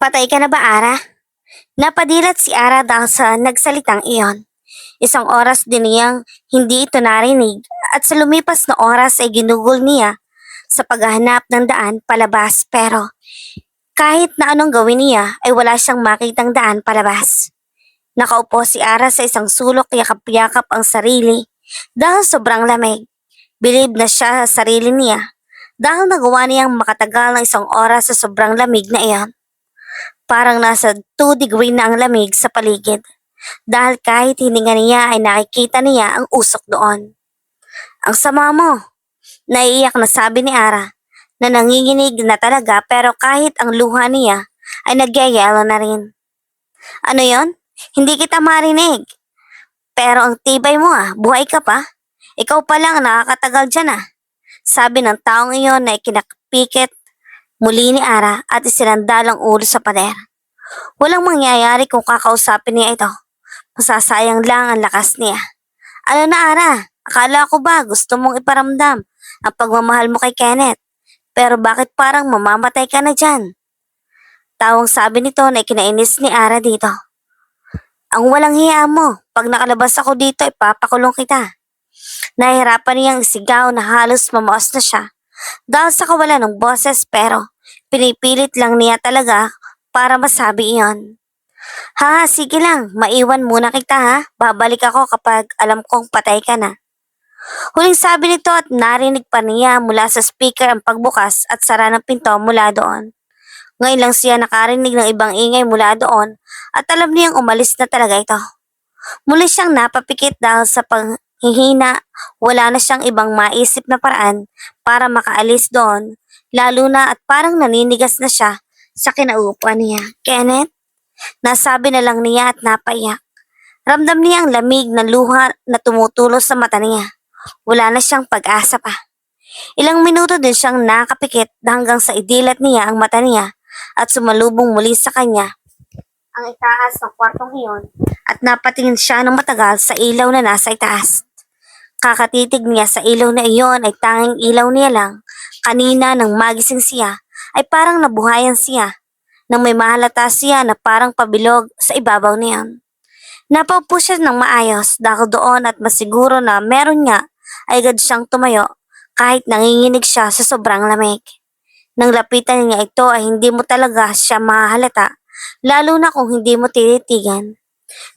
Patay ka na ba, Ara? Napadilat si Ara dahil sa nagsalitang iyon. Isang oras din niyang hindi ito narinig at sa lumipas na oras ay ginugol niya sa paghahanap ng daan palabas pero kahit na anong gawin niya ay wala siyang makitang daan palabas. Nakaupo si Ara sa isang sulok yakap-yakap ang sarili dahil sobrang lamig. Bilib na siya sa sarili niya dahil nagawa niyang makatagal ng isang oras sa sobrang lamig na iyon. Parang nasa 2 degree na ang lamig sa paligid. Dahil kahit hininga niya ay nakikita niya ang usok doon. Ang sama mo, naiiyak na sabi ni Ara na nanginginig na talaga pero kahit ang luha niya ay nagyayelo na rin. Ano yon? Hindi kita marinig. Pero ang tibay mo buhay ka pa. Ikaw pa lang nakakatagal dyan Sabi ng taong iyon na ikinakpikit muli ni Ara at isinandal ang ulo sa pader. Walang mangyayari kung kakausapin niya ito. Masasayang lang ang lakas niya. Ano na, Ara? Akala ko ba gusto mong iparamdam ang pagmamahal mo kay Kenneth? Pero bakit parang mamamatay ka na dyan? Tawang sabi nito na ikinainis ni Ara dito. Ang walang hiya mo. Pag nakalabas ako dito, ipapakulong kita. Nahihirapan niyang isigaw na halos mamaos na siya dahil sa kawalan ng boses pero pinipilit lang niya talaga para masabi iyon. Sige lang, maiwan muna kita Babalik ako kapag alam kong patay ka na. Huling sabi nito at narinig pa niya mula sa speaker ang pagbukas at sara ng pinto mula doon. Ngayon lang siya nakarinig ng ibang ingay mula doon at alam niyang umalis na talaga ito. Muli siyang napapikit dahil sa panghihina, wala na siyang ibang maisip na paraan para makaalis doon, lalo na at parang naninigas na siya sa kinauupuan niya. Kenneth? Nasabi na lang niya at napaiyak. Ramdam niya ang lamig na luha na tumutulo sa mata niya. Wala na siyang pag-asa pa. Ilang minuto din siyang nakapikit hanggang sa idilat niya ang mata niya at sumalubong muli sa kanya ang itaas ng kwartong iyon at napatingin siya ng matagal sa ilaw na nasa itaas. Kakatitig niya sa ilaw na iyon ay tanging ilaw niya lang. Kanina nang magising siya ay parang nabuhayan siya nang may mahalata siya na parang pabilog sa ibabaw niyan. Napaupo siya ng maayos dahil doon at masiguro na meron nga ay agad siyang tumayo kahit nanginginig siya sa sobrang lamig. Nang lapitan niya ito ay hindi mo talaga siya mahalata lalo na kung hindi mo tinitigan.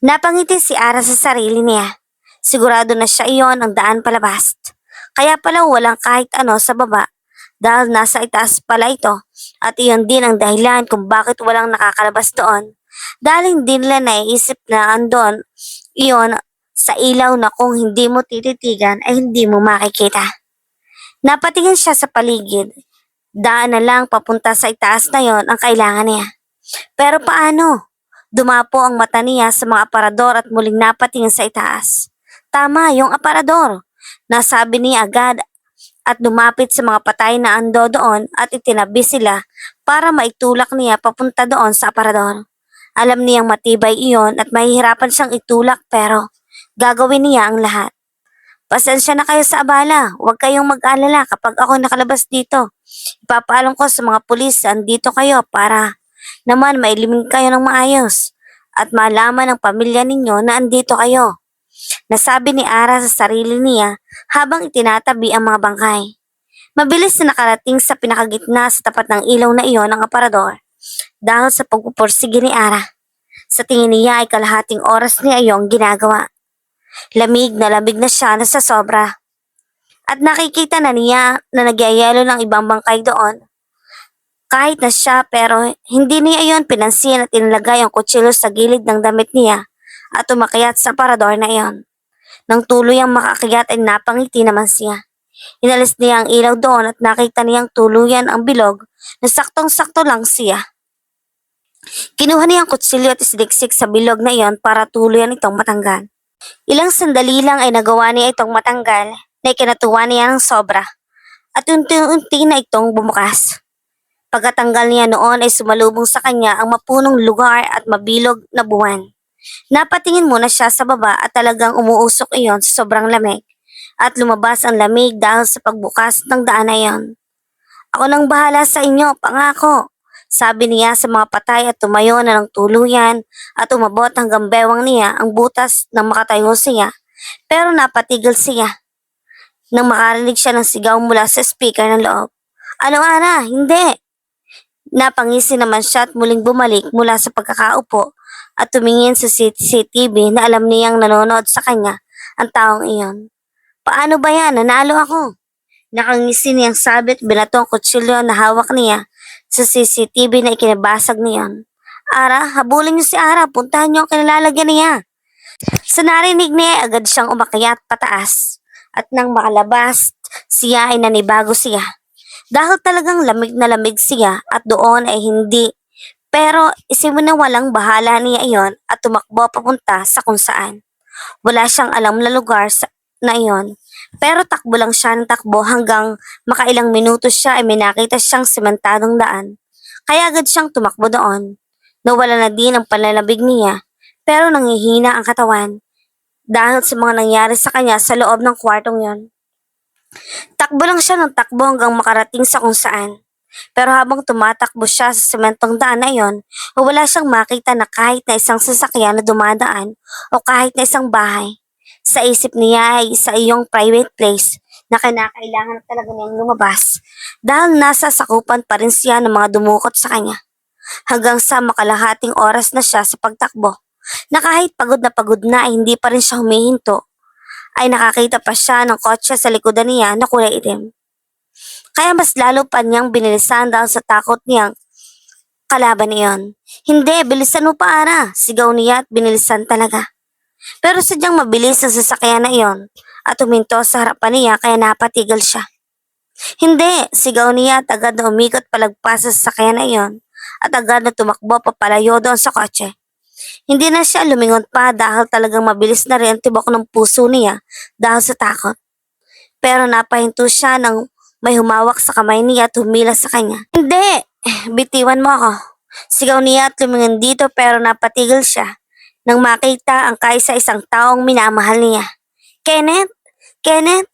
Napangiti si Ara sa sarili niya. Sigurado na siya iyon ang daan palabas. Kaya pala walang kahit ano sa baba dahil nasa itaas pala ito at iyon din ang dahilan kung bakit walang nakakalabas doon dahil hindi nila naiisip na andon iyon sa ilaw na kung hindi mo tititigan ay hindi mo makikita. Napatingin siya sa paligid. Daan na lang papunta sa itaas na yon ang kailangan niya. Pero paano? Dumapo ang mata niya sa mga aparador at muling napatingin sa itaas. Tama, yung aparador. Nasabi niya agad at lumapit sa mga patay na ando doon at itinabi sila para maitulak niya papunta doon sa aparador. Alam niyang matibay iyon at mahihirapan siyang itulak pero gagawin niya ang lahat. Pasensya na kayo sa abala, huwag kayong mag-alala kapag ako nakalabas dito. Ipapaalam ko sa mga pulis na andito kayo para naman mailiming kayo ng maayos at malaman ng pamilya ninyo na andito kayo. Nasabi ni Ara sa sarili niya habang itinatabi ang mga bangkay. Mabilis na nakarating sa pinakagitna sa tapat ng ilaw na iyon ang aparador dahil sa pagpupursige ni Ara. Sa tingin niya ay kalahating oras niya iyong ginagawa. Lamig na siya na sa sobra. At nakikita na niya na nagyayelo ng ibang bangkay doon. Kahit na siya pero hindi niya iyon pinansin at inilagay ang kutsilyo sa gilid ng damit niya at umakyat sa aparador na iyon. Nang tuluyang makakiyat ay napangiti naman siya. Inalis niya ang ilaw doon at nakita niyang tuluyan ang bilog na saktong-sakto lang siya. Kinuha niya ang kutsilyo at isiniksik sa bilog na iyon para tuluyan itong matanggal. Ilang sandali lang ay nagawa niya itong matanggal na ikinatuwa niya ng sobra at unti-unti na itong bumukas. Pagkatanggal niya noon ay sumalubong sa kanya ang mapunong lugar at mabilog na buwan. Napatingin muna siya sa baba at talagang umuusok iyon sa sobrang lamig at lumabas ang lamig dahil sa pagbukas ng daan na iyon. Ako nang bahala sa inyo, pangako. Sabi niya sa mga patay at tumayo na ng tuluyan at umabot hanggang bewang niya ang butas nang makatayo siya. Pero napatigil siya nang makarinig siya ng sigaw mula sa speaker ng loob. Ano Ana? Hindi! Napangisi naman siya at muling bumalik mula sa pagkakaupo at tumingin sa CCTV na alam niyang nanonood sa kanya ang taong iyon. Paano ba yan? Nanalo ako. Nakangisi niyang sabit binato ang kutsilyo na hawak niya sa CCTV na ikinabasag niyon. Ara, habulin niyo si Ara. Puntahan niyo ang kinalalagyan niya. Sa narinig niya agad siyang umakyat pataas. At nang makalabas, siya ay nanibago siya. Dahil talagang lamig na lamig siya at doon ay hindi. Pero isiwinawalang bahala niya iyon at tumakbo papunta sa kung saan. Wala siyang alam na lugar na iyon. Pero takbo lang siya ng takbo hanggang makailang minuto siya ay may nakita siyang sementadong daan. Kaya agad siyang tumakbo doon. Nawala na din ang panlalabig niya pero nangihina ang katawan dahil sa mga nangyari sa kanya sa loob ng kwartong yon. Takbo lang siya ng takbo hanggang makarating sa kung saan. Pero habang tumatakbo siya sa sementong daan na yon, wala siyang makita na kahit na isang sasakyan na dumadaan o kahit na isang bahay. Sa isip niya ay sa iyong private place na kinakailangan talaga niyang lumabas dahil nasa sakupan pa rin siya ng mga dumukot sa kanya. Hanggang sa makalahating oras na siya sa pagtakbo, na kahit pagod na ay hindi pa rin siya humihinto, ay nakakita pa siya ng kotse sa likodan niya na kulay itim. Kaya mas lalo pa niyang binilisan dahil sa takot niyang kalaban niyon. Hindi, bilisan mo pa Ara, sigaw niya at binilisan talaga. Pero sadyang mabilis ang sasakyan na iyon at huminto sa harapan niya kaya napatigil siya. Hindi, sigaw niya at agad na umikot palagpas sa sasakyan na iyon at agad na tumakbo papalayo doon sa kotse. Hindi na siya lumingon pa dahil talagang mabilis na rin ang tibok ng puso niya dahil sa takot. Pero napahinto siya nang may humawak sa kamay niya at humila sa kanya. Hindi! Bitiwan mo ako. Sigaw niya at lumingon dito pero napatigil siya nang makita ang kaisa-isang taong minamahal niya. Kenneth? Kenneth?